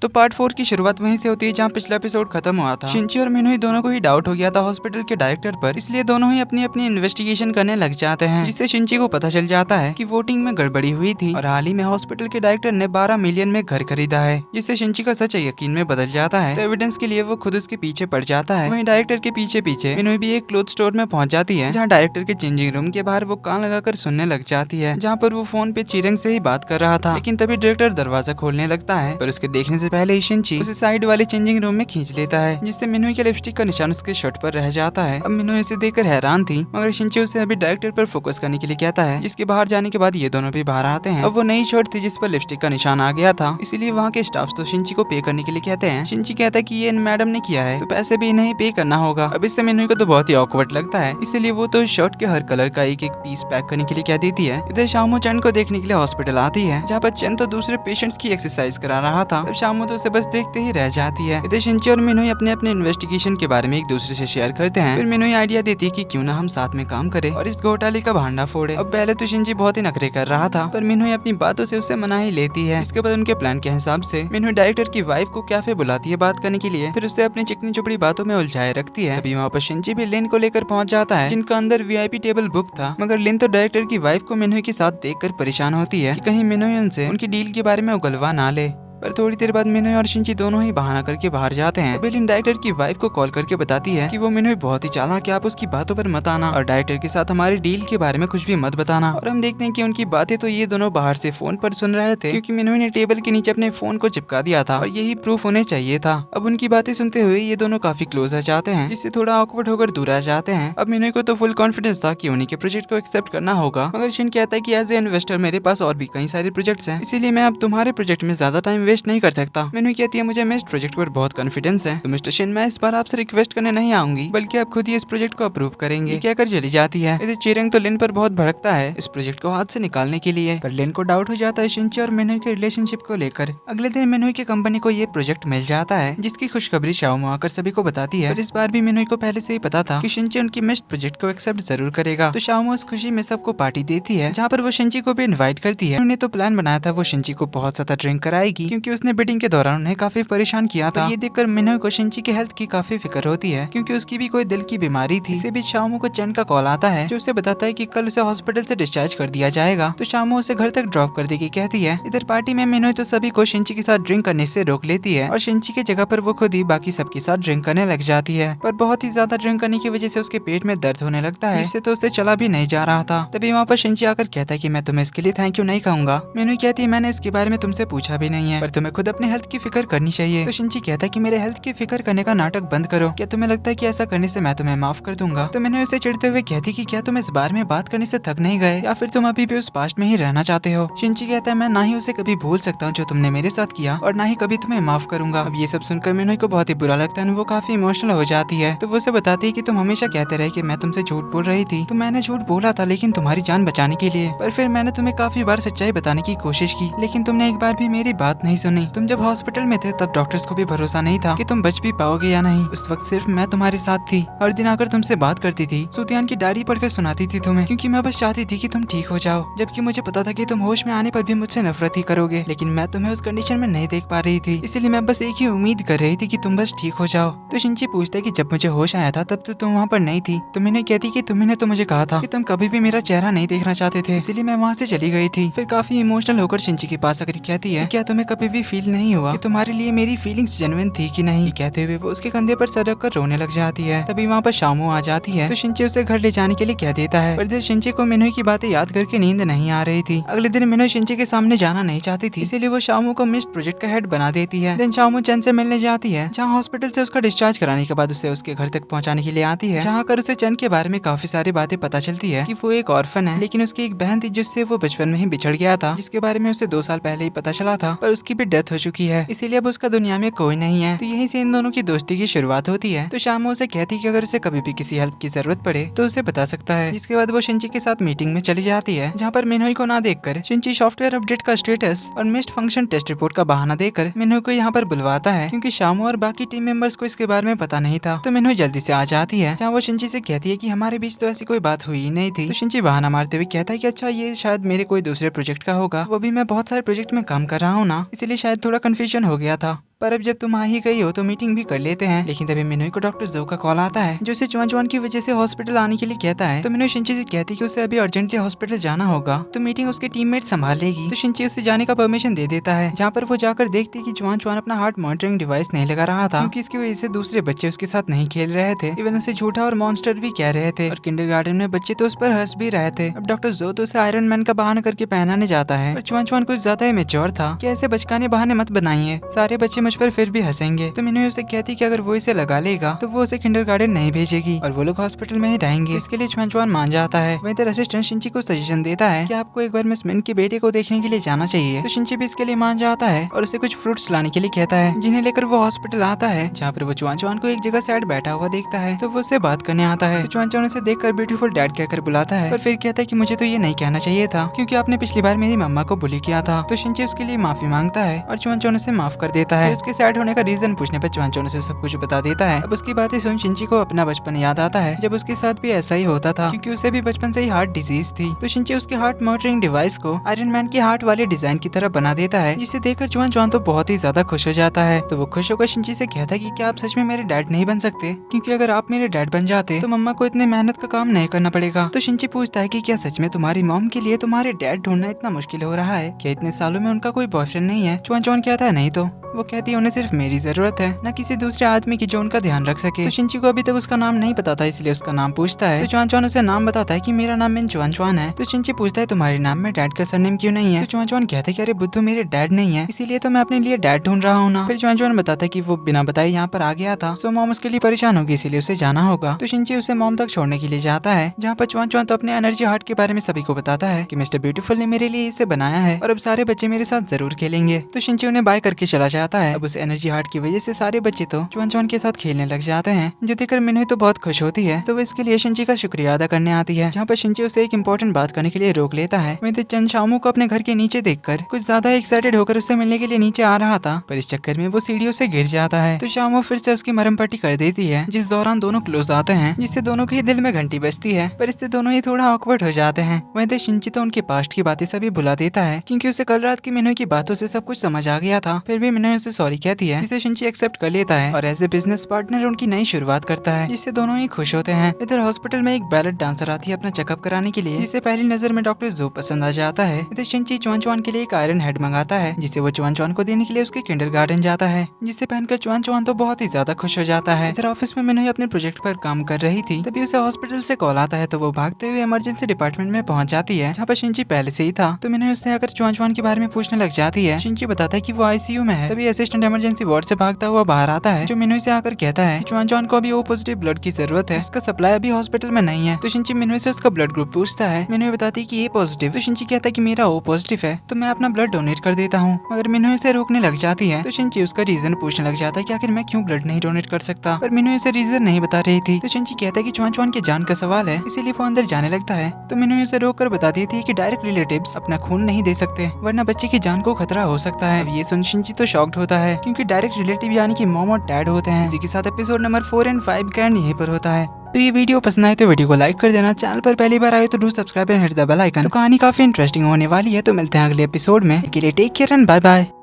तो पार्ट 4 की शुरुआत वहीं से होती है जहाँ पिछला एपिसोड खत्म हुआ था। शिंची और मिनोई दोनों को ही डाउट हो गया था हॉस्पिटल के डायरेक्टर पर, इसलिए दोनों ही अपनी अपनी इन्वेस्टिगेशन करने लग जाते हैं, जिससे शिंची को पता चल जाता है कि वोटिंग में गड़बड़ी हुई थी और हाल ही में हॉस्पिटल के डायरेक्टर ने 12 मिलियन में घर खरीदा है, जिससे शिंची का सच यकीन में बदल जाता है। तो एविडेंस के लिए वो खुद उसके पीछे पड़ जाता है। वहीं डायरेक्टर के पीछे पीछे मिनोई भी एक क्लोथ स्टोर में पहुंच जाती है, जहाँ डायरेक्टर के चेंजिंग रूम के बाहर वो कान लगाकर सुनने लग जाती है, जहाँ पर वो फोन पे चिरंग से ही बात कर रहा था। लेकिन तभी डायरेक्टर दरवाजा खोलने लगता है, पर उसके देखने से पहले ही शिंची उसे साइड वाले चेंजिंग रूम में खींच लेता है, जिससे मिनोई के लिपस्टिक का निशान उसके शर्ट पर रह जाता है। अब मिनोई इसे देखकर हैरान थी, मगर शिंची उसे अभी डायरेक्टर पर फोकस करने के लिए कहता है, जिसके बाहर जाने के बाद ये दोनों भी बाहर आते हैं। अब वो नई शर्ट थी जिस पर लिपस्टिक का निशान आ गया था, इसीलिए वहाँ के स्टाफ तो शिंची को पे करने के लिए कहते हैं। शिंची कहता है कि ये मैडम ने किया है तो पैसे भी इन्हें पे करना होगा। अब इससे मिनोई को तो बहुत ही ऑकवर्ड लगता है, इसीलिए वो तो शर्ट के हर कलर का एक एक पीस पैक करने के लिए कह देती है। इधर शामू चंद को देखने के लिए हॉस्पिटल आती है, जहाँ पर चंद तो दूसरे पेशेंट्स की एक्सरसाइज करा रहा था। अब शामू तो उसे बस देखते ही रह जाती है। इधर शिंची और मिनोई अपने अपने इन्वेस्टिगेशन के बारे में एक दूसरे से शेयर करते हैं। फिर मिनोई आइडिया देती है कि क्यों ना हम साथ में काम करें और इस घोटाले का भांडा फोड़े। अब पहले तो शिंची बहुत ही नखरे कर रहा था, पर मिनोई अपनी बातों से उसे मना ही लेती है। इसके बाद उनके प्लान के हिसाब से मिनोई डायरेक्टर की वाइफ को कैफे बुलाती है बात करने के लिए, फिर उसे अपनी चिकनी चुपड़ी बातों में उलझाए रखती है। तभी वहाँ पर शिंची भी लिन को लेकर पहुंच जाता है, जिनका अंदर वीआईपी टेबल बुक था। मगर लिन तो डायरेक्टर की वाइफ को मिनोई के साथ देखकर परेशान होती है कि कहीं मिनोई उनसे उनकी डील के बारे में उगलवा ना ले। पर थोड़ी देर बाद मिनोई और शिंची दोनों ही बहाना करके बाहर जाते हैं। लिन डायरेक्टर की वाइफ को कॉल करके बताती है कि वो मिनोई बहुत ही चालाक है, आप उसकी बातों पर मत आना और डायरेक्टर के साथ हमारी डील के बारे में कुछ भी मत बताना। और हम देखते हैं कि उनकी बातें तो ये दोनों बाहर से फोन पर सुन रहे थे, क्योंकि मिनोई ने टेबल के नीचे अपने फोन को चिपका दिया था और यही प्रूफ होने चाहिए था। अब उनकी बातें सुनते हुए ये दोनों काफी क्लोज आ जाते हैं, जिससे थोड़ा ऑकवर्ड होकर दूर आ जाते हैं। अब मिनोई को तो फुल कॉन्फिडेंस था कि उन्हीं के प्रोजेक्ट को एक्सेप्ट करना होगा, मगर शिन कहता है कि एज ए इन्वेस्टर मेरे पास और भी कई सारे प्रोजेक्ट्स हैं, इसीलिए मैं अब तुम्हारे प्रोजेक्ट में ज्यादा टाइम वेस्ट नहीं कर सकता। मिनोई कहती है मुझे मिस्ट प्रोजेक्ट पर बहुत कॉन्फिडेंस है, तो मिस्टर शिन मैं इस बार आपसे रिक्वेस्ट करने नहीं आऊंगी, बल्कि आप खुद ही इस प्रोजेक्ट को अप्रूव करेंगे। क्या कर चली जाती है। इसे चिरंग तो लिन पर बहुत भड़कता है इस प्रोजेक्ट को हाथ से निकालने के लिए, पर लिन को डाउट हो जाता है शिंची और मिनोई के रिलेशनशिप को लेकर। अगले दिन मिनोई की कंपनी को ये प्रोजेक्ट मिल जाता है, जिसकी खुशखबरी शाओमो आकर सभी को बताती है। पर इस बार भी मिनोई को पहले से ही पता था कि शिंची उनकी मिस्ट प्रोजेक्ट को एक्सेप्ट जरूर करेगा, तो शाओमो इस खुशी में सबको पार्टी देती है, जहाँ पर वो शिंची को भी इन्वाइट करती है। उन्होंने तो प्लान बनाया था वो शिंची को बहुत ज्यादा ड्रिंक कराएगी, क्योंकि उसने बिडिंग के दौरान उन्हें काफी परेशान किया था। ये देखकर मिनोई को शिंची की हेल्थ की काफी फिक्र होती है, क्योंकि उसकी भी कोई दिल की बीमारी थी। इसी बीच शाओमो को चंद का कॉल आता है, जो उसे बताता है कि कल उसे हॉस्पिटल से डिस्चार्ज कर दिया जाएगा, तो शाओमो उसे घर तक ड्रॉप कर देगी कहती है। इधर पार्टी में मिनोई तो सभी को शिंची के साथ ड्रिंक करने से रोक लेती है और शिंची की जगह पर वो खुद ही बाकी सबके साथ ड्रिंक करने लग जाती है, पर बहुत ही ज्यादा ड्रिंक करने की वजह से उसके पेट में दर्द होने लगता है, जिससे तो उसे चला भी नहीं जा रहा था। तभी वहाँ पर शिंची आकर कहता है कि मैं तुम्हें इसके लिए थैंक यू नहीं कहूंगा। मिनोई कहती है मैंने इसके बारे में तुमसे पूछा भी नहीं है, पर तुम्हें खुद अपने हेल्थ की फिक्र करनी चाहिए। तो शिंची कहता है कि मेरे हेल्थ की फिक्र करने का नाटक बंद करो, क्या तुम्हें लगता है कि ऐसा करने से मैं तुम्हें माफ कर दूंगा। तो मैंने उसे चिढ़ते हुए कहती कि क्या तुम इस बारे में बात करने से थक नहीं गए, या फिर तुम अभी भी उस पास्ट में ही रहना चाहते हो। शिंची कहता है मैं ना ही उसे कभी भूल सकता हूँ जो तुमने मेरे साथ किया, और ना ही कभी तुम्हें माफ करूंगा। अब ये सब सुनकर मिनोई को बहुत ही बुरा लगता है, वो काफी इमोशनल हो जाती है। तो वो उसे बताती है कि तुम हमेशा कहते रहे कि मैं तुमसे झूठ बोल रही थी, तो मैंने झूठ बोला था लेकिन तुम्हारी जान बचाने के लिए, पर फिर मैंने तुम्हें काफी बार सच्चाई बताने की कोशिश की, लेकिन तुमने एक बार भी मेरी बात नहीं सुनी। तुम जब हॉस्पिटल में थे तब डॉक्टर्स को भी भरोसा नहीं था कि तुम बच भी पाओगे या नहीं। उस वक्त सिर्फ मैं तुम्हारे साथ थी, हर दिन आकर तुमसे बात करती थी, सुतियान की डायरी पढ़कर सुनाती थी तुम्हें, क्योंकि मैं बस चाहती थी कि तुम ठीक हो जाओ, जबकि मुझे पता था कि तुम होश में आने पर भी मुझसे नफरत ही करोगे, लेकिन मैं तुम्हें उस कंडीशन में नहीं देख पा रही थी, इसलिए मैं बस एक ही उम्मीद कर रही थी कि तुम बस ठीक हो जाओ। तो शिंची पूछता है कि जब मुझे होश आया था तब तो तुम वहाँ पर नहीं थी, तो मैंने कहती कि तुमने तो मुझे कहा था कि तुम कभी भी मेरा चेहरा नहीं देखना चाहते थे, इसलिए मैं वहाँ से चली गई थी। फिर काफी इमोशनल होकर शिंची के पास आकर कहती है क्या तुम्हें कभी भी फील नहीं हुआ कि तुम्हारे लिए मेरी फीलिंग्स जेन्युइन थी कि नहीं। कहते हुए वो उसके कंधे पर सर रख कर रोने लग जाती है। तभी वहाँ पर शामू आ जाती है, तो शिंची उसे घर ले जाने के लिए कह देता है, पर इधर शिंची को मिनोई की बातें याद करके नींद नहीं आ रही थी। अगले दिन मिनोई शिंची के सामने जाना नहीं चाहती थी, इसीलिए वो शामू को मिस्ट प्रोजेक्ट का हेड बना देती है। देन शामू चंद से मिलने जाती है, जहाँ हॉस्पिटल से उसका डिस्चार्ज कराने के बाद उसे उसके घर तक पहुँचाने के लिए आती है, जहाँ कर उसे चंद के बारे में काफी सारी बातें पता चलती है कि वो एक ऑर्फन है, लेकिन उसकी एक बहन थी जिससे वो बचपन में ही बिछड़ गया था, जिसके बारे में उसे 2 साल पहले ही पता चला था, पर उसकी भी डेथ हो चुकी है, इसीलिए अब उसका दुनिया में कोई नहीं है। तो यहीं से इन दोनों की दोस्ती की शुरुआत होती है। तो शामू उसे कहती है कि अगर उसे कभी भी किसी हेल्प की जरूरत पड़े तो उसे बता सकता है। जिसके बाद वो शिंची के साथ मीटिंग में चली जाती है, जहाँ पर मिनोई को ना देखकर शिंची सॉफ्टवेयर अपडेट का स्टेटस और मिस्ड फंक्शन टेस्ट रिपोर्ट का बहाना देकर मिनोई को यहाँ पर बुलवाता है, क्योंकि शामू और बाकी टीम मेंबर्स को इसके बारे में पता नहीं था। तो मिनोई जल्दी से आ जाती है, जहाँ वो शिंची से कहती है कि हमारे बीच तो ऐसी कोई बात हुई ही नहीं थी। तो शिंची बहाना मारते हुए कहता है कि अच्छा ये शायद मेरे कोई दूसरे प्रोजेक्ट का होगा, वो भी मैं बहुत सारे प्रोजेक्ट में काम कर रहा हूँ ना, इसीलिए शायद थोड़ा कंफ्यूजन हो गया था। पर अब जब तुम आ ही गई हो तो मीटिंग भी कर लेते हैं। लेकिन तभी मिनोई को डॉक्टर जो का कॉल आता है जो उसे चुआन की वजह से हॉस्पिटल आने के लिए कहता है। तो मिनोई शिंची से कहती है कि उसे अभी अर्जेंटली हॉस्पिटल जाना होगा, तो मीटिंग उसके टीममेट संभाल लेगी। तो शिंची उसे जाने का परमिशन दे देता है, जहाँ पर वो जाकर देखती है कि चुआन अपना हार्ट मॉनिटरिंग डिवाइस नहीं लगा रहा था, क्योंकि इसकी वजह से दूसरे बच्चे उसके साथ नहीं खेल रहे थे, इवन उसे झूठा और मॉन्स्टर भी कह रहे थे, और किंडरगार्टन में बच्चे तो उस पर हंस भी रहे थे। अब डॉक्टर जो तो उसे आयरन मैन का बहाना करके पहनाने जाता है, और चुआन कुछ ज्यादा ही मैच्योर था कि ऐसे बचकाने बहाने मत बनाइए, सारे बच्चे मुझ पर फिर भी हंसेंगे। तो मिनोई उसे कहती कि अगर वो इसे लगा लेगा तो वो उसे किंडरगार्टन नहीं भेजेगी और वो लोग हॉस्पिटल में ही रहेंगे। इसके लिए चुआन मान जाता है। वहीं तेरा असिस्टेंट शिंची को सजेशन देता है कि आपको एक बार मिस मिन के बेटे को देखने के लिए जाना चाहिए। तो शिंची भी इसके लिए मान जाता है और उसे कुछ फ्रूट्स लाने के लिए कहता है, जिन्हें लेकर वो हॉस्पिटल आता है, जहाँ पर वो चुआन को एक जगह साइड बैठा हुआ देखता है। तो वो उससे बात करने आता है। तो चुआन उसे देखकर ब्यूटीफुल डैड कहकर बुलाता है, पर फिर कहता है कि मुझे तो ये नहीं कहना चाहिए था, क्योंकि आपने पिछली बार मेरी मम्मा को बुली किया था। तो शिंची उसके लिए माफी मांगता है और चुआन उसे माफ कर देता है। उसके सैड होने का रीजन पूछने पर चुआन उसे सब कुछ बता देता है। अब उसकी बातें सुन शिंची को अपना बचपन याद आता है, जब उसके साथ भी ऐसा ही होता था, क्योंकि उसे भी बचपन से ही हार्ट डिजीज थी। तो शिंची उसके हार्ट मॉनिटरिंग डिवाइस को आयरन मैन के हार्ट वाले डिजाइन की तरह बना देता है, जिसे देखकर चुआन तो बहुत ही ज्यादा खुश हो जाता है। तो वो खुश होकर शिंची से कहता है कि क्या आप सच में मेरे डैड नहीं बन सकते, क्योंकि अगर आप मेरे डैड बन जाते तो मम्मा को इतने मेहनत का काम नहीं करना पड़ेगा। तो शिंची पूछता है कि क्या सच में तुम्हारी मॉम के लिए तुम्हारे डैड ढूंढना इतना मुश्किल हो रहा है, क्या इतने सालों में उनका कोई बॉयफ्रेंड नहीं है। चुआन कहता है नहीं, तो वो कहती है उन्हें सिर्फ मेरी जरूरत है, न किसी दूसरे आदमी की जो उनका ध्यान रख सके। तो शिंची को अभी तक उसका नाम नहीं पता था, इसलिए उसका नाम पूछता है। तो चुआन उसे नाम बताता है कि मेरा नाम मिन चुआन है। तो शिंची पूछता है तुम्हारे नाम में डैड का सरनेम क्यों नहीं है। तो चुआन कहते कि अरे बुद्धू मेरे डैड नहीं है, इसीलिए तो मैं अपने लिए डैड ढूंढ रहा हूँ ना। फिर चुआन बताता है कि वो बिना बताए यहाँ पर आ गया था, सो मॉम उसके लिए परेशान होगी, इसीलिए उसे जाना होगा। तो शिंची उसे मॉम तक छोड़ने के लिए जाता है, जहाँ पर चुआन तो अपने एनर्जी हार्ट के बारे में सभी को बताता है कि मिस्टर ब्यूटीफुल ने मेरे लिए इसे बनाया है और अब सारे बच्चे मेरे साथ जरूर खेलेंगे। तो शिंची उन्हें बाय करके चला जाता है। अब उस एनर्जी हार्ट की वजह से सारे बच्चे तो चुआन के साथ खेलने लग जाते हैं, जो देखकर मिनोई तो बहुत खुश होती है। तो वो इसके लिए शिंची का शुक्रिया अदा करने आती है, जहाँ पर शिंची उसे एक इम्पोर्टेंट बात करने के लिए रोक लेता है। वहीं चंद शामू को अपने घर के नीचे देखकर कुछ ज्यादा एक्साइटेड होकर उससे मिलने के लिए नीचे आ रहा था, पर इस चक्कर में वो सीढ़ियों से गिर जाता है। तो शामू फिर से उसकी मरम पट्टी कर देती है, जिस दौरान दोनों क्लोज आते हैं, जिससे दोनों के ही दिल में घंटी बजती है, पर इससे दोनों ही थोड़ा ऑकवर्ड हो जाते हैं। वहीं तो शिंची तो उनके पास्ट की बातें सभी भुला देता है, क्योंकि उसे कल रात की मिनोई की बातों से सब कुछ समझ आ गया था। फिर भी मिनोई उसे सॉरी कहती है, जिसे शिंची एक्सेप्ट कर लेता है और एज ए बिजनेस पार्टनर उनकी नई शुरुआत करता है, जिससे दोनों ही खुश होते हैं। इधर हॉस्पिटल में एक बैलेट डांसर आती है अपना चेकअप कराने के लिए, जिसे पहली नजर में डॉक्टर जो पसंद आ जाता है। इधर शिंची चुआन के लिए एक आयरन हेड मंगाता है, जिसे वो चुआन को देने के लिए उसके किंडरगार्टन जाता है, जिसे पहनकर चुआन तो बहुत ही ज्यादा खुश हो जाता है। इधर ऑफिस में मिनोई अपने प्रोजेक्ट पर काम कर रही थी, तभी उसे हॉस्पिटल से कॉल आता है, तो वो भागते हुए इमरजेंसी डिपार्टमेंट में पहुंच जाती है, जहाँ पर शिंची पहले से ही था। तो मिनोई उससे आकर चुआन के बारे में पूछने लग जाती है। शिंची बताता है कि वो आईसीयू में है। तभी असिस्टेंट इमरजेंसी वार्ड से भागता हुआ बाहर आता है, जो मिनोई से आकर कहता है चुआन को अभी ओ पॉजिटिव ब्लड की जरूरत है, इसका सप्लाई अभी हॉस्पिटल में नहीं है। तो शिंची मिनोई से उसका ब्लड ग्रुप पूछता है। मिनोई बताती है कि ए पॉजिटिव। तो शिंची कहता है कि मेरा ओ पॉजिटिव है, तो मैं अपना ब्लड डोनेट कर देता हूँ, मगर मिनोई से रोकने लग जाती है। तो शिंची उसका रीजन पूछने लग जाता है कि आखिर मैं क्यों ब्लड नहीं डोनेट कर सकता, पर मिनोई उसे रीजन नहीं बता रही थी। तो शिंची कहता है कि चुआन के जान का सवाल है, इसीलिए वो अंदर जाने लगता है। तो मिनोई उसे रोक कर बता देती है कि डायरेक्ट रिलेटिव्स अपना खून नहीं दे सकते, वरना बच्चे की जान को खतरा हो सकता है। अब ये सुन शिंची तो शॉक्ड होता है, क्योंकि डायरेक्ट रिलेटिव यानी कि मॉम और डैड होते हैं। इसी के साथ एपिसोड नंबर 4 और 5 का एंड यहीं पर होता है। तो ये वीडियो पसंद आए तो वीडियो को लाइक कर देना, चैनल पर पहली बार आए तो do subscribe and hit the bell icon. तो कहानी काफी इंटरेस्टिंग होने वाली है, तो मिलते हैं अगले एपिसोड में। Take care and bye bye.